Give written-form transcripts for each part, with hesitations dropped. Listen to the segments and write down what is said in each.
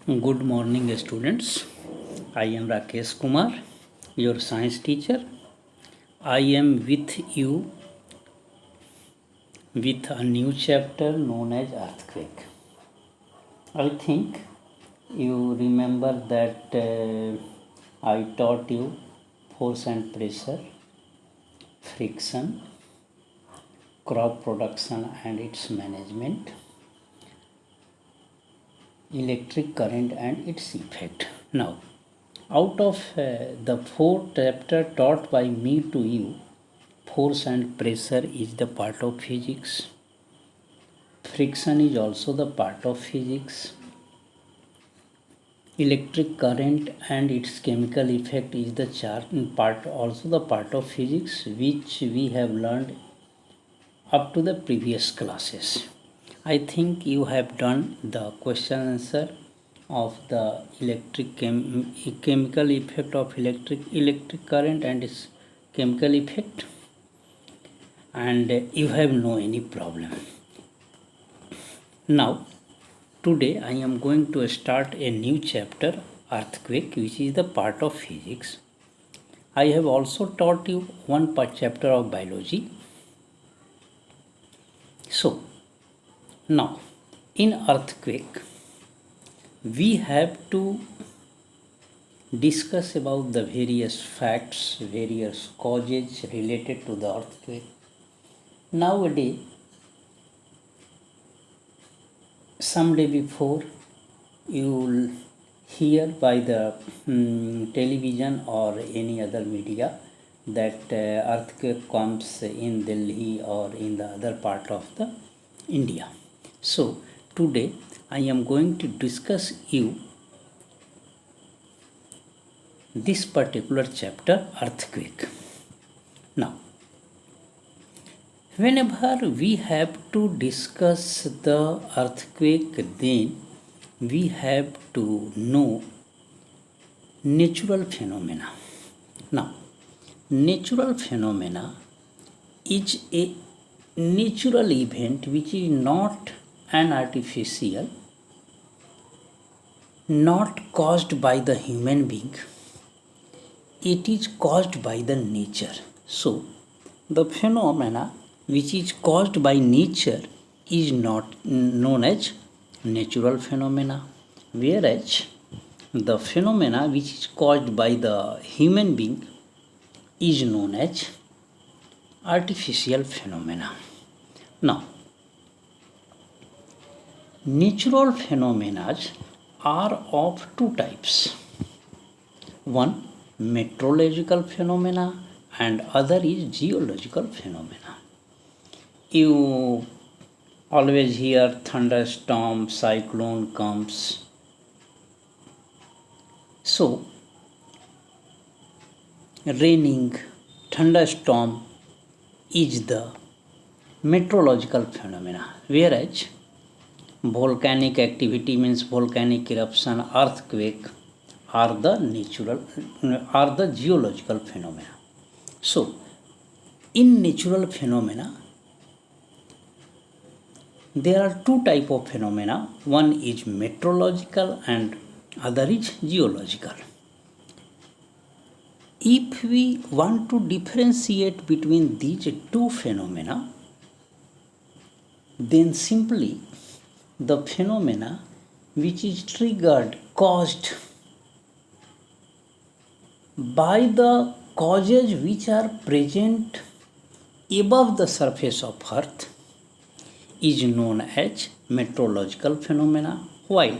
Good morning, students. I am Rakesh Kumar, your science teacher. I am with you with a new chapter known as earthquake. I think you remember that I taught you force and pressure, friction, crop production and its management, electric current and its effect. Now, out of the four chapter taught by me to you, force and pressure is the part of physics. Friction is also the part of physics. Electric current and its chemical effect is the also the part of physics, which we have learned up to the previous classes. I think you have done the question answer of the chemical effect of electric current and its chemical effect, and you have no any problem. Now today I am going to start a new chapter, earthquake, which is the part of physics. I have also taught you one chapter of biology. So now in earthquake we have to discuss about the various facts, various causes related to the earthquake. Nowadays, someday before, you will hear by the television or any other media that earthquake comes in Delhi or in the other part of the India. So today I am going to discuss you this particular chapter, earthquake. Now, whenever we have to discuss the earthquake, then we have to know natural phenomena. Now, natural phenomena is a natural event which is not an artificial, not caused by the human being. It is caused by the nature. So, the phenomena which is caused by nature is not known as natural phenomena, whereas the phenomena which is caused by the human being is known as artificial phenomena. Now, natural phenomena are of two types. One, meteorological phenomena, and other is geological phenomena. You always hear thunderstorm, cyclone comes. So, raining, thunderstorm is the meteorological phenomena, whereas volcanic activity means volcanic eruption, earthquake are the geological phenomena. So, in natural phenomena, there are two type of phenomena. One is meteorological and other is geological. If we want to differentiate between these two phenomena, then simply the phenomena which is triggered, caused by the causes which are present above the surface of earth is known as meteorological phenomena, while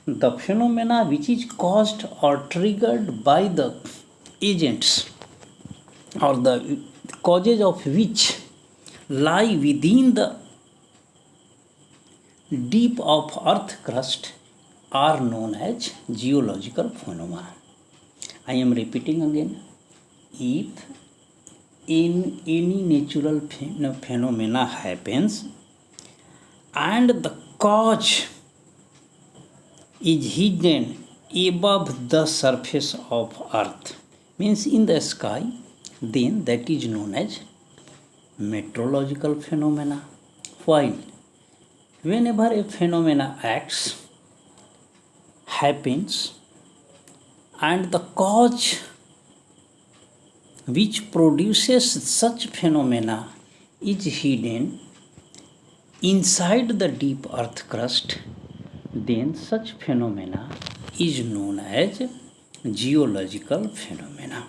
the phenomena which is caused or triggered by the agents or the causes of which lie within the deep of earth crust are known as geological phenomena. I am repeating again. If in any natural phenomena happens and the cause is hidden above the surface of earth, means in the sky, then that is known as meteorological phenomena. While whenever a phenomena acts happens and the cause which produces such phenomena is hidden inside the deep earth crust, then such phenomena is known as geological phenomena.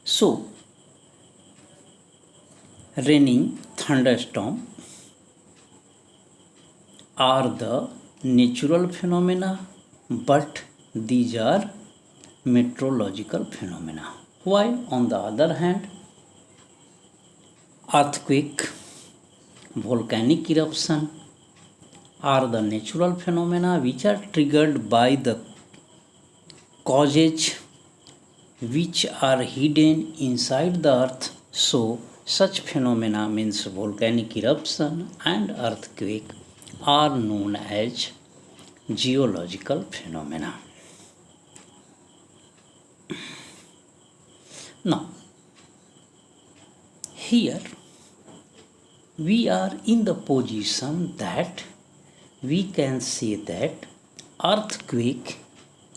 So, raining, thunderstorm are the natural phenomena, but these are meteorological phenomena. While on the other hand, earthquake, volcanic eruption are the natural phenomena which are triggered by the causes which are hidden inside the earth. So, such phenomena means volcanic eruption and earthquake are known as geological phenomena. Now, here we are in the position that we can say that earthquake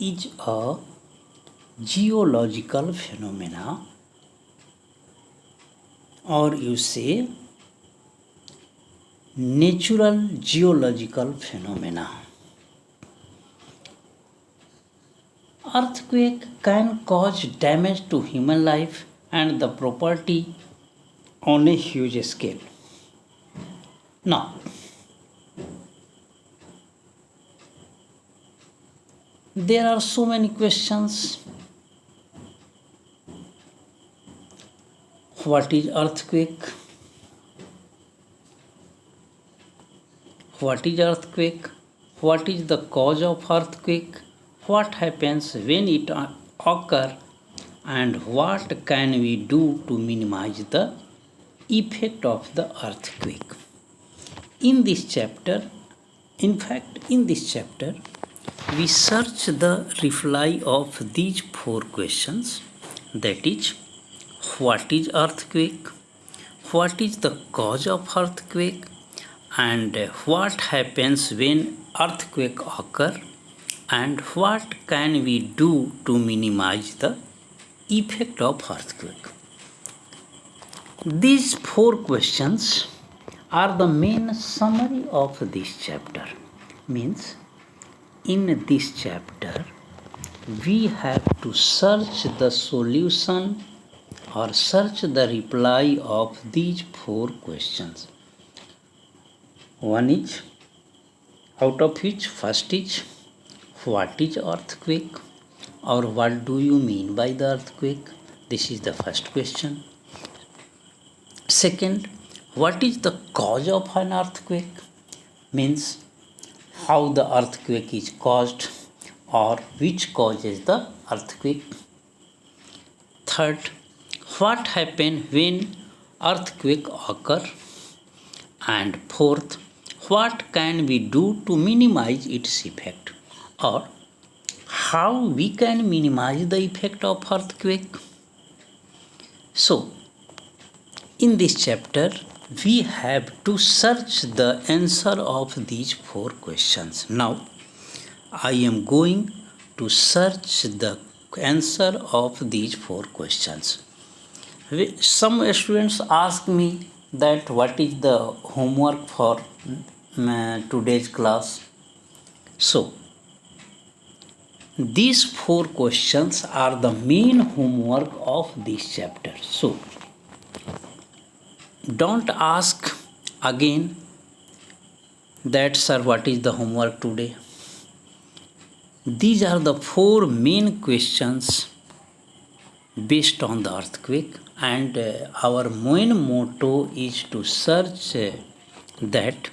is a geological phenomena, or you say natural geological phenomena. Earthquake can cause damage to human life and the property on a huge scale. Now, there are so many questions. What is earthquake? What is earthquake? What is the cause of earthquake? What happens when it occurs? And what can we do to minimize the effect of the earthquake? In this chapter, we search the reply of these four questions, that is, what is earthquake, what is the cause of earthquake, and what happens when earthquake occur, and what can we do to minimize the effect of earthquake. These four questions are the main summary of this chapter. Means in this chapter we have to search the solution or search the reply of these four questions. One is, out of which first is, what is earthquake, or what do you mean by the earthquake? This is the first question. Second, what is the cause of an earthquake? Means how the earthquake is caused or which causes the earthquake. Third, what happens when earthquake occur? And fourth, what can we do to minimize its effect, or how we can minimize the effect of earthquake? So, in this chapter, we have to search the answer of these four questions. Now, I am going to search the answer of these four questions. Some students ask me that what is the homework for today's class. So, these four questions are the main homework of this chapter. So, don't ask again that, sir, what is the homework today? These are the four main questions based on the earthquake, and our main motto is to search that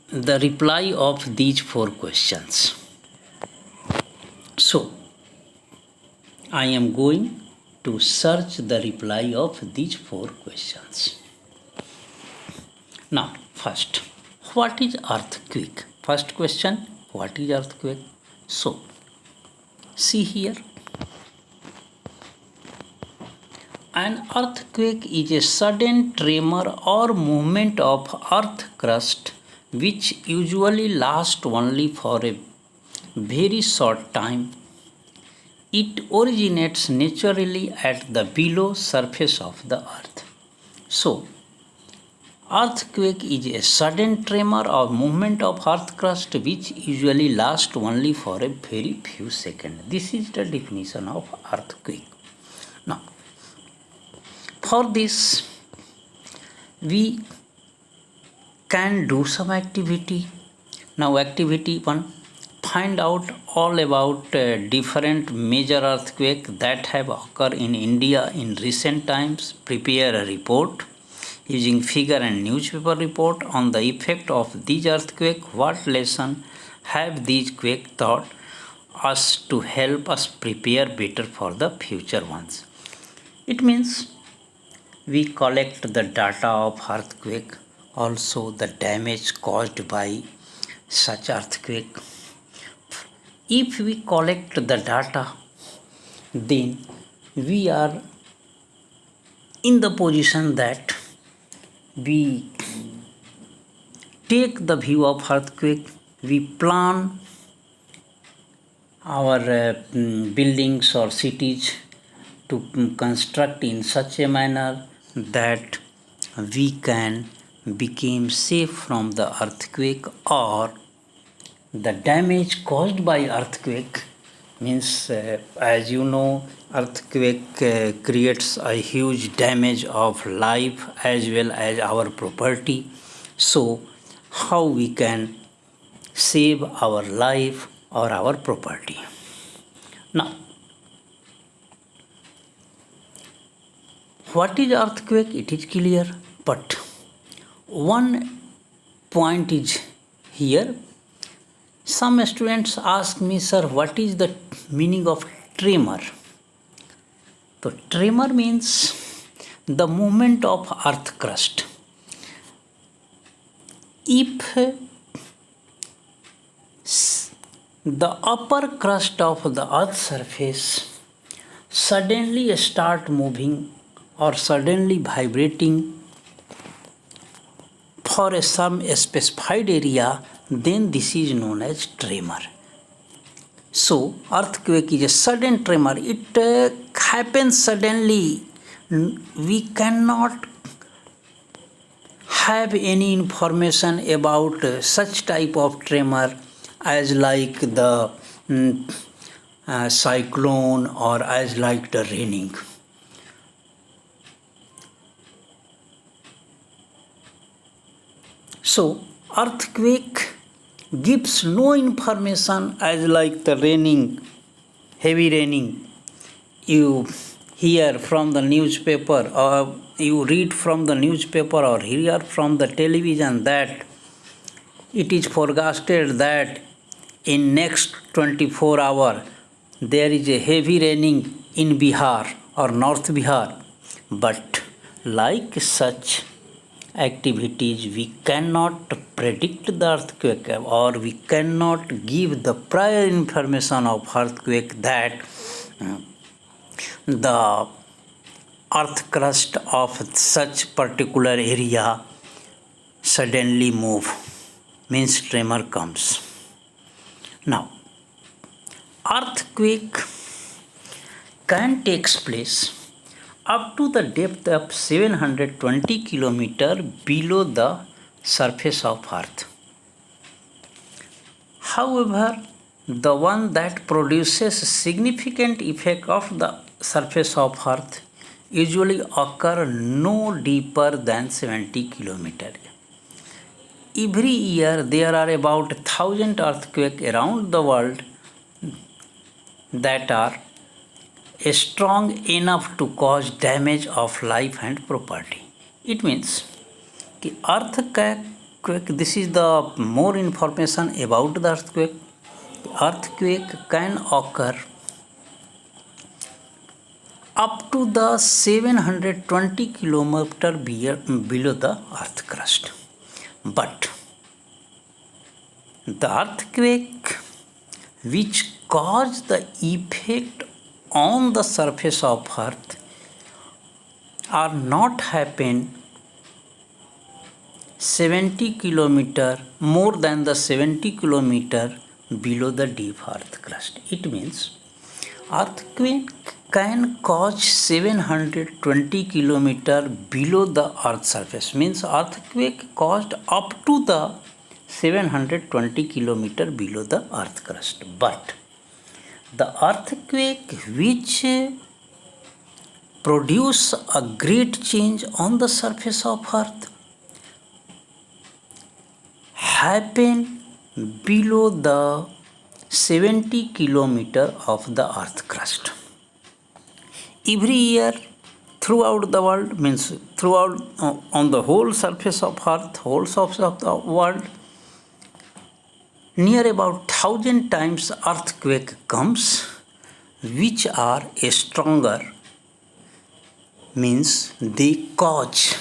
the reply of these four questions. So, I am going to search the reply of these four questions. Now, first, what is earthquake? First question, what is earthquake? So, see here. An earthquake is a sudden tremor or movement of earth crust which usually last only for a very short time. It originates naturally at the below surface of the earth. So, earthquake is a sudden tremor or movement of earth crust which usually lasts only for a very few seconds. This is the definition of earthquake. Now, for this, we can do some activity. Now, activity 1, find out all about different major earthquake that have occurred in India in recent times. Prepare a report using figure and newspaper report on the effect of these earthquake. What lesson have these quake taught us to help us prepare better for the future ones? It means we collect the data of earthquake, also the damage caused by such earthquake. If we collect the data, then we are in the position that we take the view of earthquake, we plan our buildings or cities to construct in such a manner that we can become safe from the earthquake or the damage caused by earthquake. Means as you know, earthquake creates a huge damage of life as well as our property. So how we can save our life or our property? Now, what is earthquake? It is clear, but one point is here. Some students ask me, sir, what is the meaning of tremor? So, tremor means the movement of earth crust. If the upper crust of the earth surface suddenly start moving or suddenly vibrating for some specified area, then this is known as tremor. So, earthquake is a sudden tremor. It happens suddenly. We cannot have any information about such type of tremor as like the cyclone or as like the raining. So, earthquake gives no information as like the raining, heavy raining. You hear from the newspaper or you read from the newspaper or hear from the television that it is forecasted that in next 24 hours there is a heavy raining in Bihar or North Bihar. But like such activities, we cannot predict the earthquake or we cannot give the prior information of earthquake that the earth crust of such particular area suddenly move, means tremor comes. Now, earthquake can take place up to the depth of 720 kilometer below the surface of earth. However, the one that produces significant effect of the surface of earth usually occur no deeper than 70 kilometer. Every year there are about 1,000 earthquakes around the world that are strong enough to cause damage of life and property. It means कि earthquake, this is the more information about the earthquake. Earthquake can occur up to the 720 kilometer below the earth crust. But the earthquake which cause the effect on the surface of earth are not happen 70 kilometer, more than the 70 kilometer below the deep earth crust. It means earthquake can cause 720 kilometer below the earth surface. Means earthquake caused up to the 720 kilometer below the earth crust. But the earthquake which produce a great change on the surface of earth happen below the 70 kilometer of the earth crust. Every year throughout the world, means throughout on the whole surface of earth, whole surface of the world, near about 1,000 times earthquake comes which are stronger, means they cause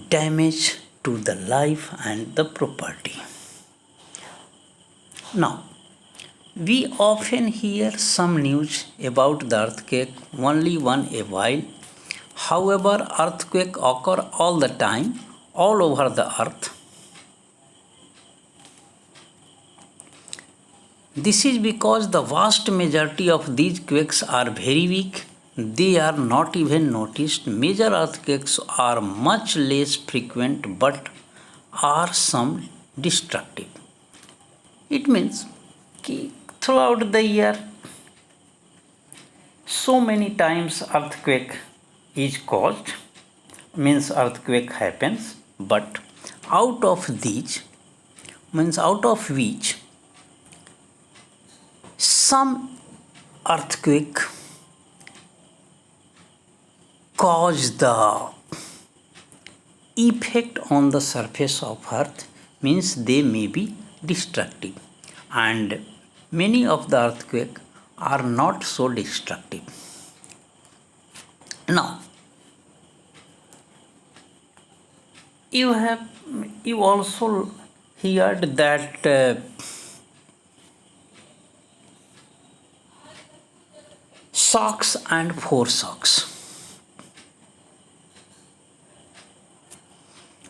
damage to the life and the property. Now, we often hear some news about the earthquake only once a while. However, earthquakes occur all the time, all over the earth. This is because the vast majority of these quakes are very weak. They are not even noticed. Major earthquakes are much less frequent but are some destructive. It means throughout the year so many times earthquake is caused, means earthquake happens, but out of these, means out of which some earthquake cause the effect on the surface of earth, means they may be destructive, and many of the earthquake are not so destructive. Now, you also heard that shocks and foreshocks.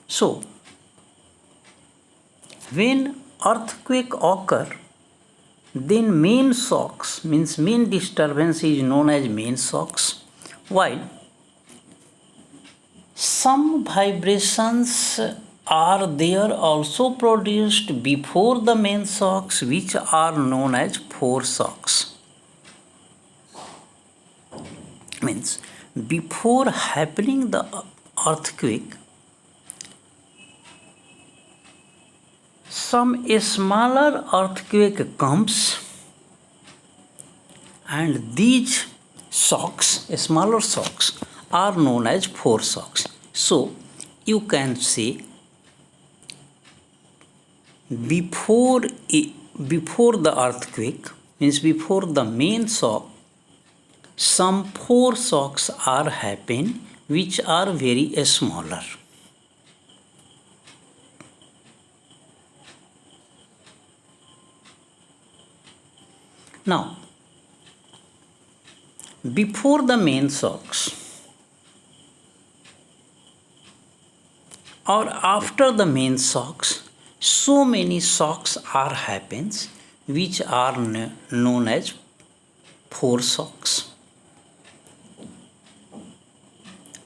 So, when earthquake occur, then main shocks, means main disturbance is known as main shocks, while some vibrations are there also produced before the main shocks, which are known as foreshocks. Means before happening the earthquake, some smaller earthquake comes, and these shocks, smaller shocks, are known as foreshocks. So you can say before the earthquake, means before the main shock, some foreshocks are happen which are very smaller. Now, before the main shocks or after the main shocks, so many shocks are happens which are known as foreshocks.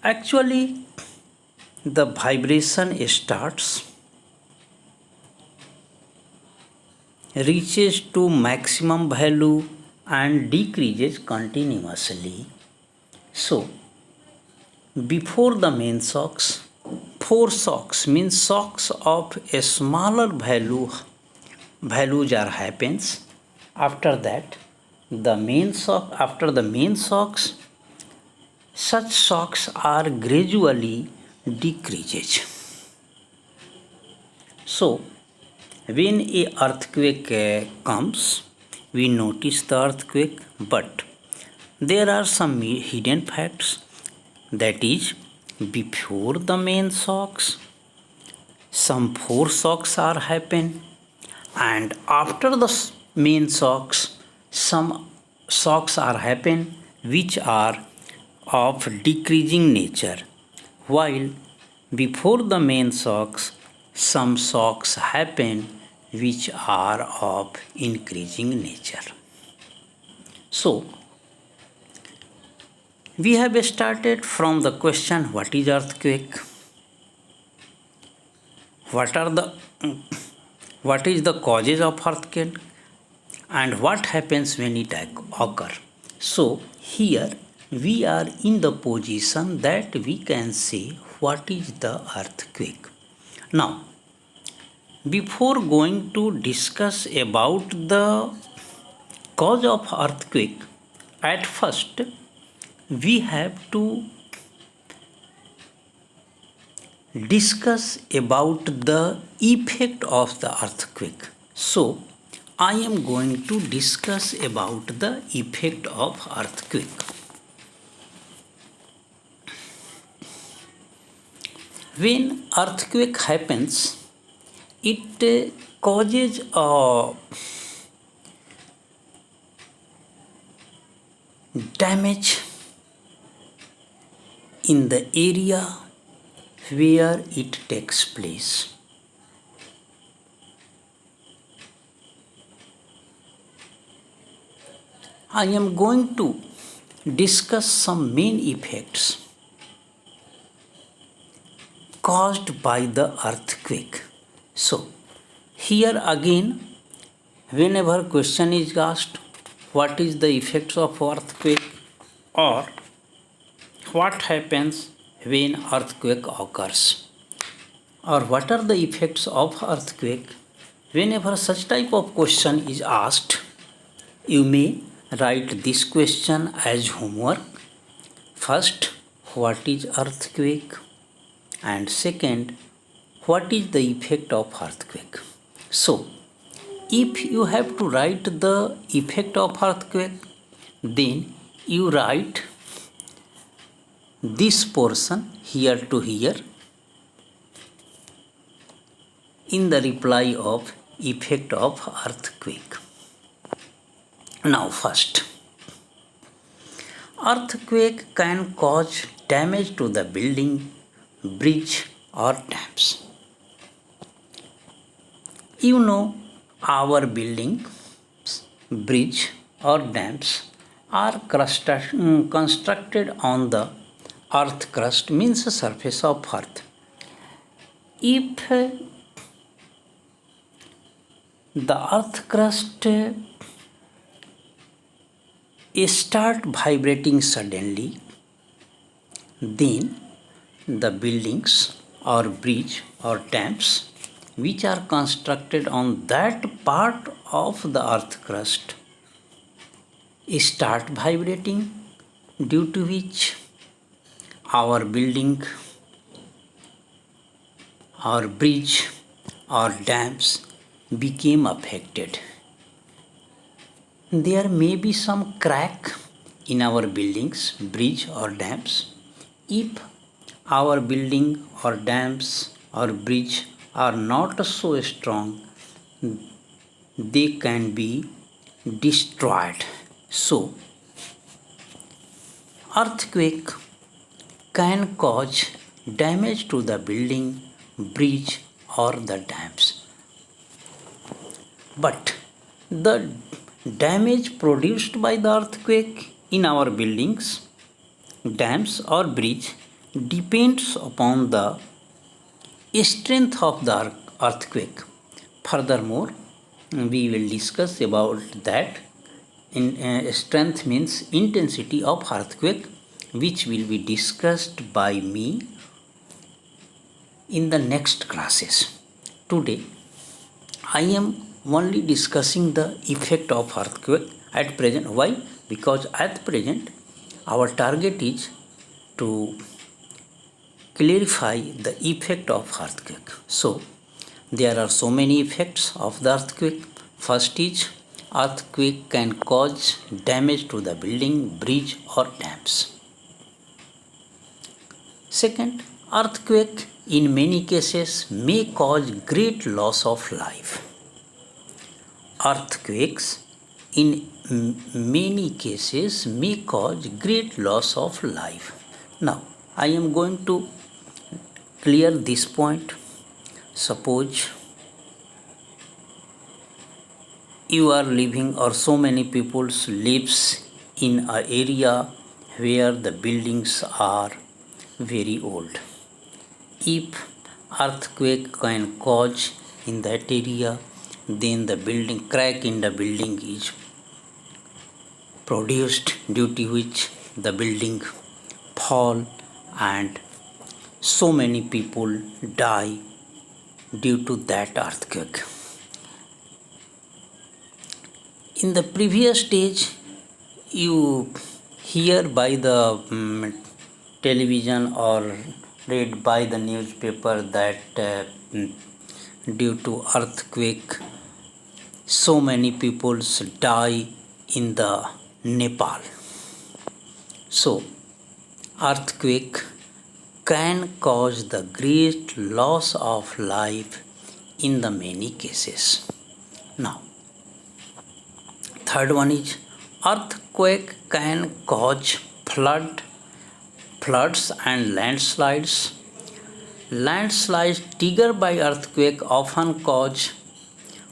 Actually, the vibration starts, reaches to maximum value and decreases continuously. So, before the main shocks, foreshocks means shocks of a smaller values are happens. After that, the main shock, after the main shocks, such shocks are gradually decreases. So, when a earthquake comes, we notice the earthquake, but there are some hidden facts. That is, before the main shocks, some foreshocks are happen, and after the main shocks, some shocks are happen which are of decreasing nature, while Before the main shocks, some shocks happen which are of increasing nature. So, we have started from the question what is earthquake? What are the what is the causes of earthquake and what happens when it occur? So here we are in the position that we can say what is the earthquake. Now before going to discuss about the cause of earthquake, at first we have to discuss about the effect of the earthquake. So I am going to discuss about the effect of earthquake. When earthquake happens, it causes damage in the area where it takes place. I am going to discuss some main effects caused by the earthquake. So, here again, whenever question is asked, what is the effects of earthquake or what happens when earthquake occurs or what are the effects of earthquake, whenever such type of question is asked, you may write this question as homework. First, what is earthquake? And second, what is the effect of earthquake? So, if you have to write the effect of earthquake, then you write this portion here to here in the reply of effect of earthquake. Now first, earthquake can cause damage to the building, bridge or dams. You know, our buildings, bridge or dams are constructed on the earth crust, means the surface of earth. If the earth crust start vibrating suddenly, then the buildings or bridge or dams which are constructed on that part of the earth crust start vibrating, due to which our building or bridge or dams became affected. There may be some crack in our buildings, bridge or dams. If our building or dams or bridge are not so strong, they can be destroyed. So, earthquake can cause damage to the building, bridge or the dams. But the damage produced by the earthquake in our buildings, dams or bridge depends upon the strength of the earthquake. Furthermore, we will discuss about that. Strength means intensity of earthquake, which will be discussed by me in the next classes. Today, I am only discussing the effect of earthquake at present. Why? Because at present our target is to clarify the effect of earthquake. So there are so many effects of the earthquake. First is earthquake can cause damage to the building, bridge or dams. Second, earthquake in many cases may cause great loss of life. Earthquakes in many cases may cause great loss of life. Now, I am going to clear this point. Suppose you are living or so many people lives in a area where the buildings are very old. If earthquake can cause in that area, then the building crack in the building is produced, due to which the building fall and so many people die due to that earthquake. In the previous stage, you hear by the television or read by the newspaper that due to earthquake so many people die in the Nepal. So earthquake can cause the great loss of life in the many cases. Now, third one is earthquake can cause floods and landslides. Landslides triggered by earthquake often cause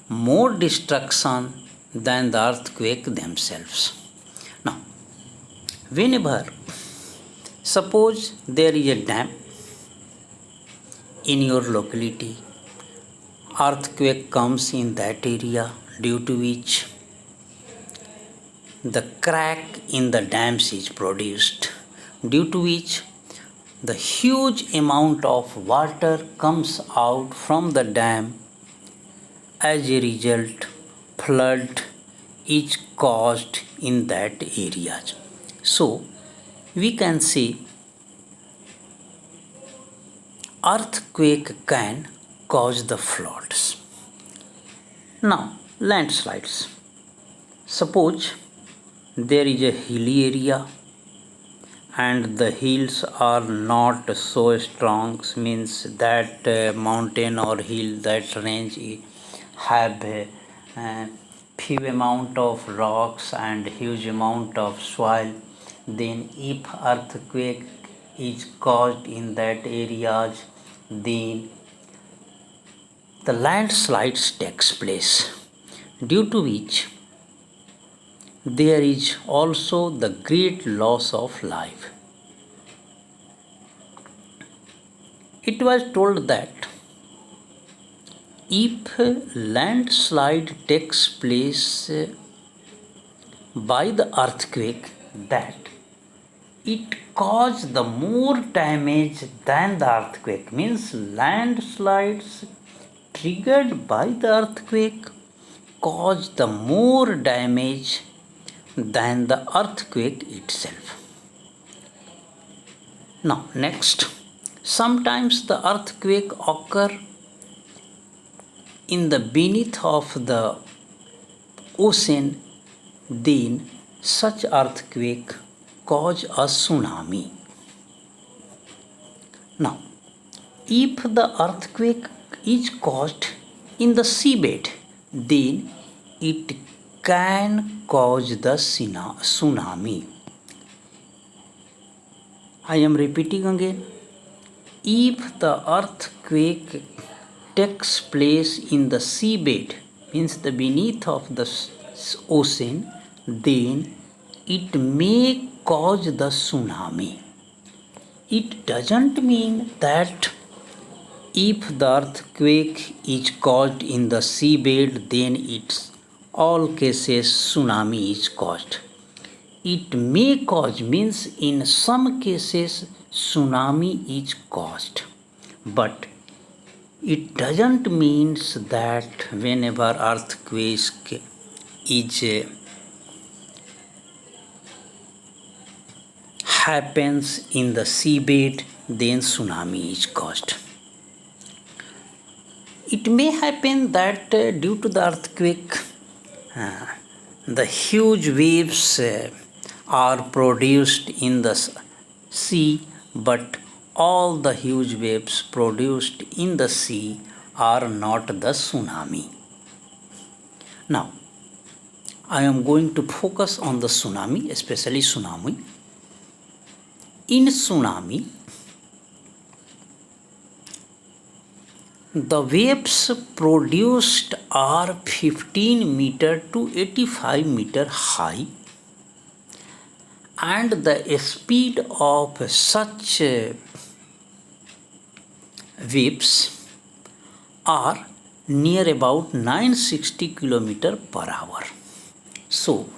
more destruction than the earthquake themselves. Now, whenever suppose there is a dam in your locality, earthquake comes in that area, due to which the crack in the dams is produced, due to which the huge amount of water comes out from the dam. As a result, flood is caused in that area. So we can say earthquake can cause the floods. Now, landslides. Suppose there is a hilly area and the hills are not so strong, means that mountain or hill, that range have few amount of rocks and huge amount of soil. Then if earthquake is caused in that areas, then the landslides takes place, due to which there is also the great loss of life. It was told that if landslide takes place by the earthquake, that it caused the more damage than the earthquake. Means landslides triggered by the earthquake caused the more damage than the earthquake itself. Now, next, sometimes the earthquake occur in the beneath of the ocean, then such earthquake cause a tsunami. Now, if the earthquake is caused in the seabed, then it can cause the tsunami. I am repeating again. If the earthquake takes place in the seabed, means the beneath of the ocean, then it may cause the tsunami. It doesn't mean that if the earthquake is caused in the seabed, then it's all cases tsunami is caused. It may cause, means in some cases tsunami is caused, but it doesn't mean that whenever earthquake is happens in the seabed, then tsunami is caused. It may happen that due to the earthquake, the huge waves are produced in the sea, but all the huge waves produced in the sea are not the tsunami. Now, I am going to focus on the tsunami, especially tsunami. In tsunami, The waves produced are 15 meter to 85 meter high, and the speed of such waves are near about 960 km per hour. So,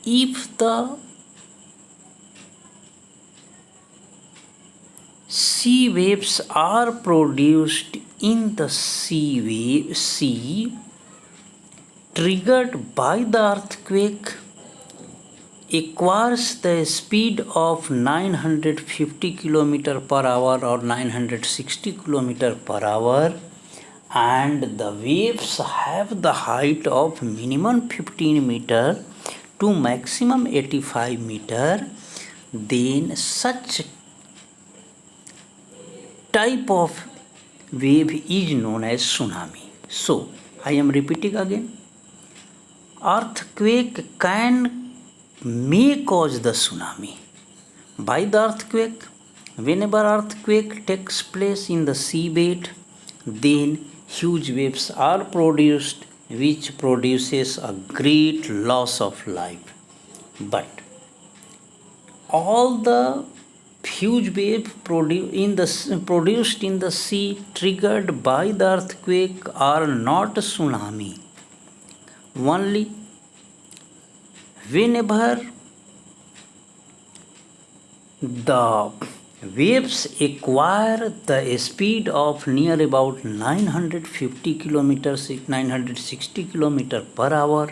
if the sea waves are produced in the sea triggered by the earthquake acquires the speed of 950 km per hour or 960 km per hour, and the waves have the height of minimum 15 meter to maximum 85 meter, then such type of wave is known as tsunami. So, I am repeating again. Earthquake may cause the tsunami. By the earthquake, whenever earthquake takes place in the seabed, then huge waves are produced, which produces a great loss of life. But all the huge wave produced in the sea triggered by the earthquake are not tsunami. Only whenever the waves acquire the speed of near about 950 kilometers, 960 km per hour,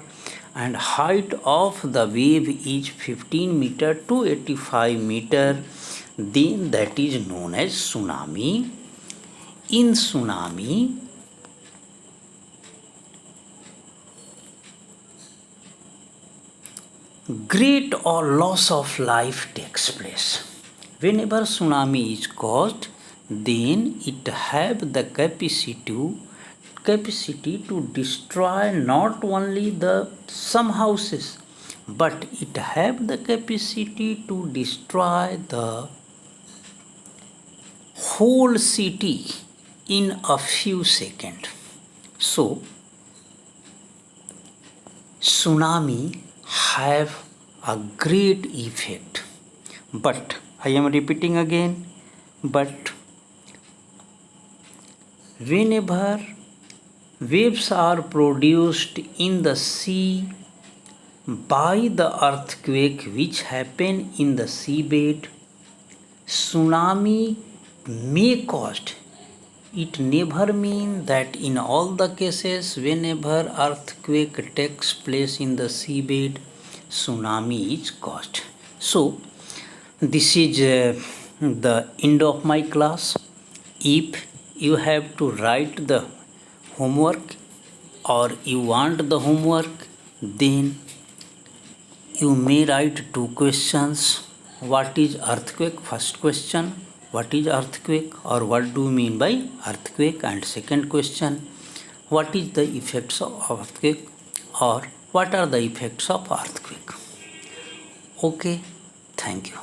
and height of the wave is 15 meter to 85 meter, then that is known as tsunami. In tsunami, great or loss of life takes place. Whenever tsunami is caused, then it have the capacity to destroy not only the some houses, but it have the capacity to destroy the whole city in a few seconds. So, tsunami have a great effect. But I am repeating again, but whenever waves are produced in the sea by the earthquake which happen in the seabed, tsunami may caused. It never means that in all the cases whenever earthquake takes place in the seabed, tsunami is caused. So, this is the end of my class. If you have to write the homework or you want the homework, then you may write two questions. What is earthquake? First question, what is earthquake or what do you mean by earthquake? And second question, what is the effects of earthquake or what are the effects of earthquake? Okay, thank you.